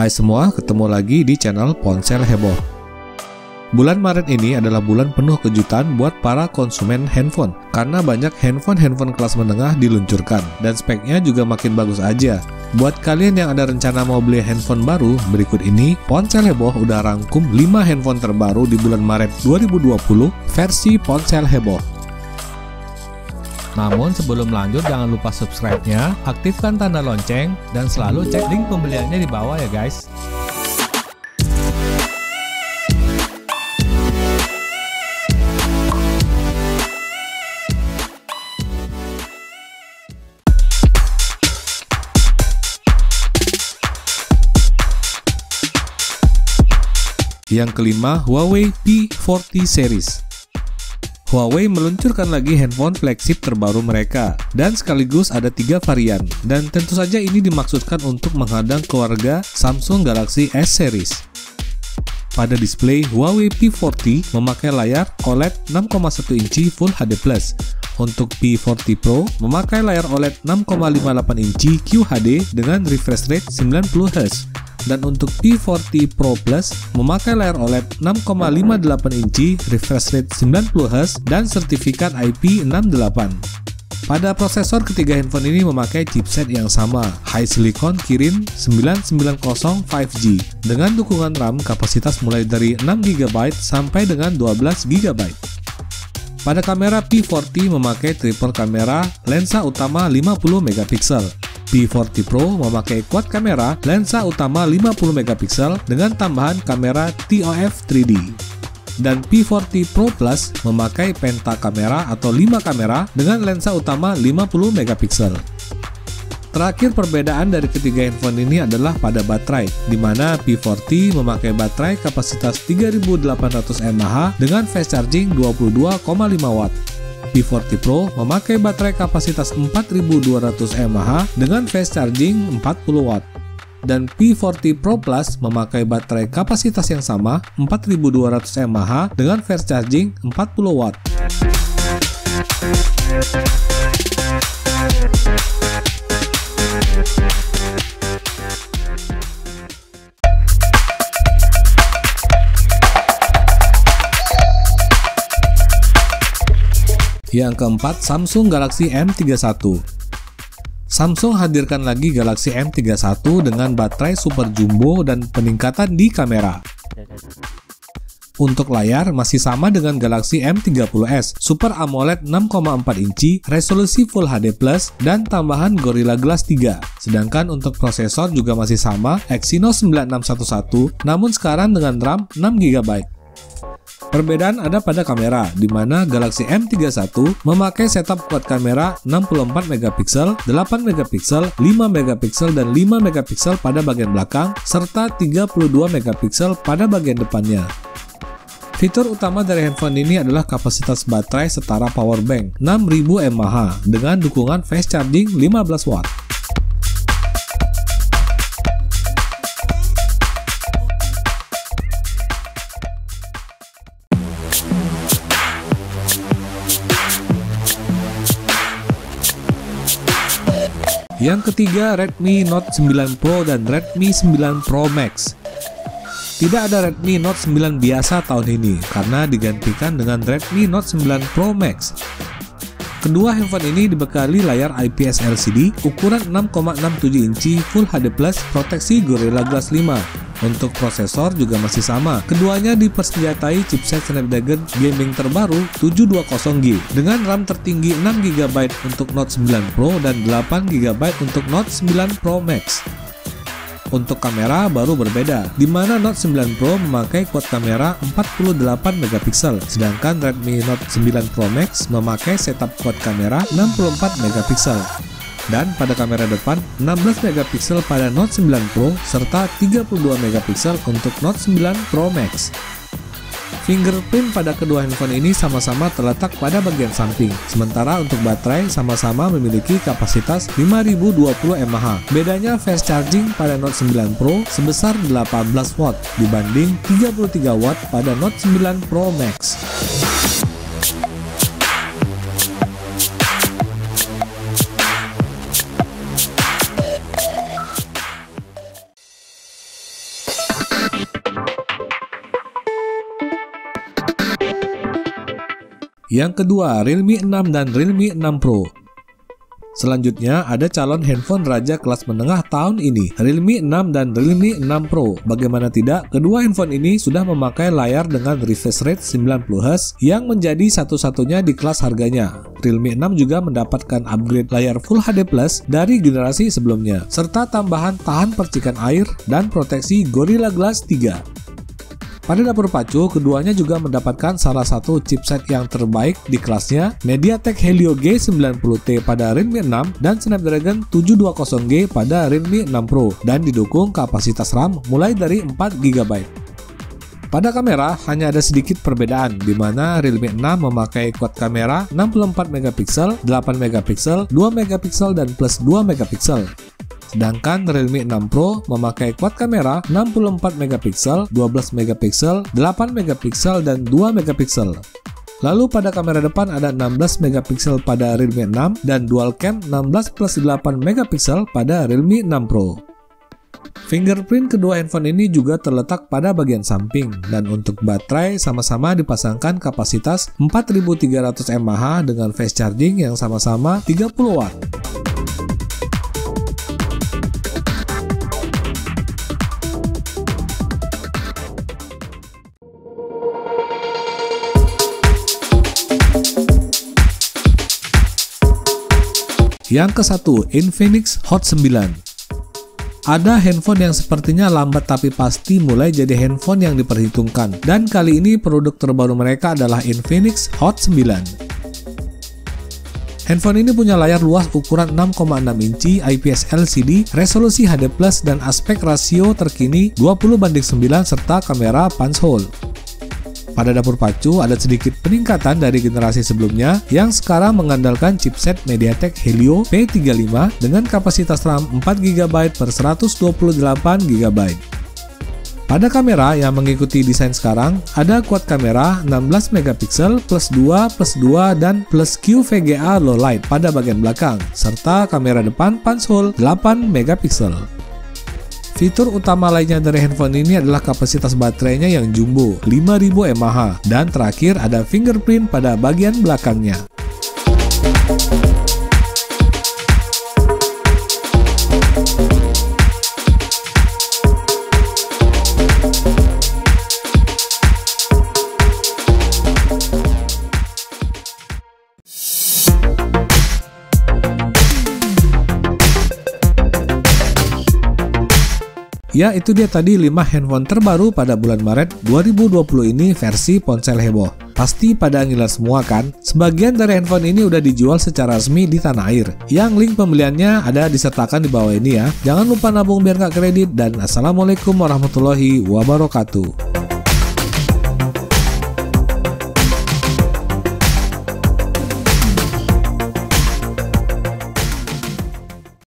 Hai semua, ketemu lagi di channel Ponsel Heboh. Bulan Maret ini adalah bulan penuh kejutan buat para konsumen handphone, karena banyak handphone kelas menengah diluncurkan, dan speknya juga makin bagus aja. Buat kalian yang ada rencana mau beli handphone baru, berikut ini Ponsel Heboh udah rangkum 5 handphone terbaru di bulan Maret 2020 versi Ponsel Heboh. Namun sebelum lanjut, jangan lupa subscribe-nya, aktifkan tanda lonceng, dan selalu cek link pembeliannya di bawah ya guys. Yang kelima, Huawei P40 series. Huawei meluncurkan lagi handphone flagship terbaru mereka, dan sekaligus ada 3 varian, dan tentu saja ini dimaksudkan untuk menghadang keluarga Samsung Galaxy S series. Pada display, Huawei P40 memakai layar OLED 6,1 inci Full HD+. Untuk P40 Pro memakai layar OLED 6,58 inci QHD dengan refresh rate 90Hz. Dan untuk P40 Pro Plus memakai layar OLED 6,58 inci, refresh rate 90Hz, dan sertifikat IP68. Pada prosesor, ketiga handphone ini memakai chipset yang sama, HiSilicon Kirin 990 5G, dengan dukungan RAM kapasitas mulai dari 6GB sampai dengan 12GB. Pada kamera, P40 memakai triple kamera, lensa utama 50MP. P40 Pro memakai quad kamera, lensa utama 50MP dengan tambahan kamera TOF 3D. Dan P40 Pro Plus memakai penta kamera atau 5 kamera dengan lensa utama 50MP. Terakhir, perbedaan dari ketiga handphone ini adalah pada baterai, di mana P40 memakai baterai kapasitas 3800 mAh dengan fast charging 22,5 watt. P40 Pro memakai baterai kapasitas 4200 mAh dengan fast charging 40 watt. Dan P40 Pro Plus memakai baterai kapasitas yang sama 4200 mAh dengan fast charging 40 watt. Yang keempat, Samsung Galaxy M31. Samsung hadirkan lagi Galaxy M31 dengan baterai super jumbo dan peningkatan di kamera. Untuk layar masih sama dengan Galaxy M30s, Super AMOLED 6,4 inci, resolusi Full HD+, dan tambahan Gorilla Glass 3. Sedangkan untuk prosesor juga masih sama, Exynos 9611, namun sekarang dengan RAM 6GB. Perbedaan ada pada kamera, di mana Galaxy M31 memakai setup quad kamera 64MP, 8MP, 5MP, dan 5MP pada bagian belakang, serta 32MP pada bagian depannya. Fitur utama dari handphone ini adalah kapasitas baterai setara powerbank 6000 mAh dengan dukungan fast charging 15 watt. Yang ketiga, Redmi Note 9 Pro dan Redmi 9 Pro Max. Tidak ada Redmi Note 9 biasa tahun ini, karena digantikan dengan Redmi Note 9 Pro Max. Kedua handphone ini dibekali layar IPS LCD ukuran 6,67 inci Full HD+, proteksi Gorilla Glass 5. Untuk prosesor juga masih sama, keduanya dipersenjatai chipset Snapdragon gaming terbaru 720G dengan RAM tertinggi 6GB untuk Note 9 Pro dan 8GB untuk Note 9 Pro Max. Untuk kamera baru berbeda, di mana Note 9 Pro memakai quad kamera 48MP, sedangkan Redmi Note 9 Pro Max memakai setup quad kamera 64MP. Dan pada kamera depan, 16MP pada Note 9 Pro serta 32MP untuk Note 9 Pro Max. Fingerprint pada kedua handphone ini sama-sama terletak pada bagian samping, sementara untuk baterai sama-sama memiliki kapasitas 5020 mAh. Bedanya fast charging pada Note 9 Pro sebesar 18 watt dibanding 33 watt pada Note 9 Pro Max. Yang kedua, Realme 6 dan Realme 6 Pro. Selanjutnya, ada calon handphone raja kelas menengah tahun ini, Realme 6 dan Realme 6 Pro. Bagaimana tidak, kedua handphone ini sudah memakai layar dengan refresh rate 90Hz yang menjadi satu-satunya di kelas harganya. Realme 6 juga mendapatkan upgrade layar Full HD Plus dari generasi sebelumnya, serta tambahan tahan percikan air dan proteksi Gorilla Glass 3. Pada dapur pacu, keduanya juga mendapatkan salah satu chipset yang terbaik di kelasnya, MediaTek Helio G90T pada Realme 6 dan Snapdragon 720G pada Realme 6 Pro, dan didukung kapasitas RAM mulai dari 4GB. Pada kamera, hanya ada sedikit perbedaan, di mana Realme 6 memakai quad kamera 64MP, 8MP, 2MP, dan plus 2MP. Sedangkan Realme 6 Pro memakai quad kamera 64MP, 12MP, 8MP, dan 2MP. Lalu pada kamera depan ada 16MP pada Realme 6 dan dual cam 16+8MP pada Realme 6 Pro. Fingerprint kedua handphone ini juga terletak pada bagian samping, dan untuk baterai sama-sama dipasangkan kapasitas 4300 mAh dengan fast charging yang sama-sama 30W. Yang ke-1, Infinix Hot 9. Ada handphone yang sepertinya lambat tapi pasti mulai jadi handphone yang diperhitungkan, dan kali ini produk terbaru mereka adalah Infinix Hot 9. Handphone ini punya layar luas ukuran 6,6 inci IPS LCD, resolusi HD+, dan aspek rasio terkini 20:9 serta kamera punch hole. Pada dapur pacu ada sedikit peningkatan dari generasi sebelumnya yang sekarang mengandalkan chipset MediaTek Helio P35 dengan kapasitas RAM 4GB per 128GB. Pada kamera yang mengikuti desain sekarang, ada quad kamera 16MP plus 2+2 dan plus QVGA low light pada bagian belakang, serta kamera depan punch hole 8MP. Fitur utama lainnya dari handphone ini adalah kapasitas baterainya yang jumbo 5000 mAh, dan terakhir ada fingerprint pada bagian belakangnya. Ya, itu dia tadi 5 handphone terbaru pada bulan Maret 2020 ini versi ponsel heboh. Pasti pada ngiler semua kan? Sebagian dari handphone ini udah dijual secara resmi di tanah air. Yang link pembeliannya ada disertakan di bawah ini ya. Jangan lupa nabung biar nggak kredit, dan assalamualaikum warahmatullahi wabarakatuh.